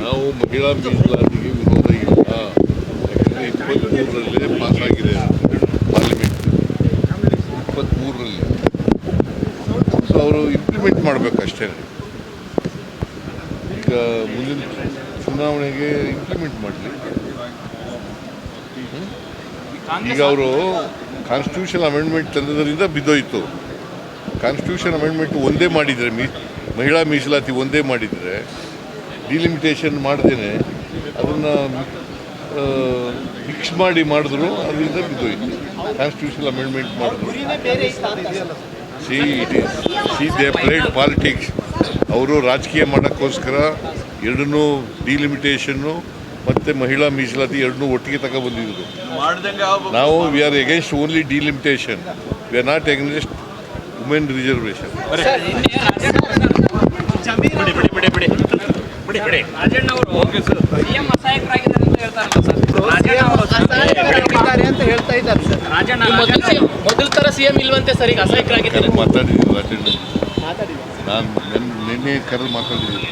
ನಾವು ಮಹಿಳಾ ಮೀಸಲಾತಿಗೆ ವಿರೋಧ ಇಲ್ಲ. ಯಾಕಂದರೆ 23ರಲ್ಲೇ ಪಾಸ್ ಆಗಿದೆ ಪಾರ್ಲಿಮೆಂಟ್ 23ರಲ್ಲಿ. ಸೊ ಅವರು ಇಂಪ್ಲಿಮೆಂಟ್ ಮಾಡಬೇಕಷ್ಟೇ. ಈಗ ಮುಂದಿನ ಚುನಾವಣೆಗೆ ಇಂಪ್ಲಿಮೆಂಟ್ ಮಾಡಲಿ. ಈಗ ಅವರು ಕಾನ್ಸ್ಟಿಟ್ಯೂಷನ್ ಅಮೆಂಡ್ಮೆಂಟ್ ತಂದದ್ರಿಂದ ಬಿದ್ದೋಯ್ತು. ಕಾನ್ಸ್ಟಿಟ್ಯೂಷನ್ ಅಮೆಂಡ್ಮೆಂಟ್ ಒಂದೇ ಮಾಡಿದರೆ ಮಹಿಳಾ ಮೀಸಲಾತಿ ಒಂದೇ ಮಾಡಿದರೆ ಡಿಲಿಮಿಟೇಷನ್ ಮಾಡ್ದೇನೆ ಅದನ್ನು ಮಿಕ್ಸ್ ಮಾಡಿದ್ರು ಅದರಿಂದ ಬಿದ್ದೋಯ್ತು. ಕಾನ್ಸ್ಟಿಟ್ಯೂಷನ್ ಅಮೆಂಡ್ಮೆಂಟ್ ಮಾಡಿದ್ರು. C they played politics. ಅವರು ರಾಜಕೀಯ ಮಾಡೋಕ್ಕೋಸ್ಕರ ಎರಡನ್ನೂ ಡಿಲಿಮಿಟೇಷನ್ನು ಮತ್ತು ಮಹಿಳಾ ಮೀಸಲಾತಿ ಎರಡನ್ನೂ ಒಟ್ಟಿಗೆ ತಗೊಬಂದಿದ್ರು. ನಾವು we are against only delimitation. We are not against women reservation. ಮೊದಲ ತರ ಸಿಎಂ ಇಲ್ವಂತೆ ಸರ್, ಈಗ ಅಸಹಾಯಕರಾಗಿದ್ದಾರೆ. ಮಾತಾಡಿದ್ದೀನಿ ರಾಜಣ್ಣ, ನಾನು ನಿನ್ನೆ ಕರೆದು ಮಾತಾಡಿದ್ದೀನಿ.